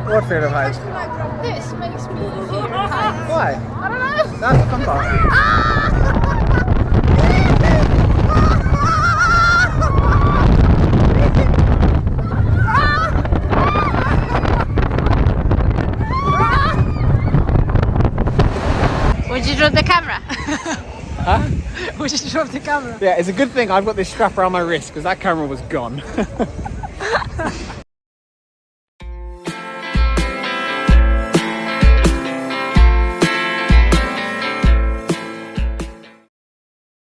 What fear of heights? This makes me fear heights. Why? I don't know. That's the fun part. Would you drop the camera? Huh? Would you drop the camera? Yeah, it's a good thing I've got this strap around my wrist because that camera was gone.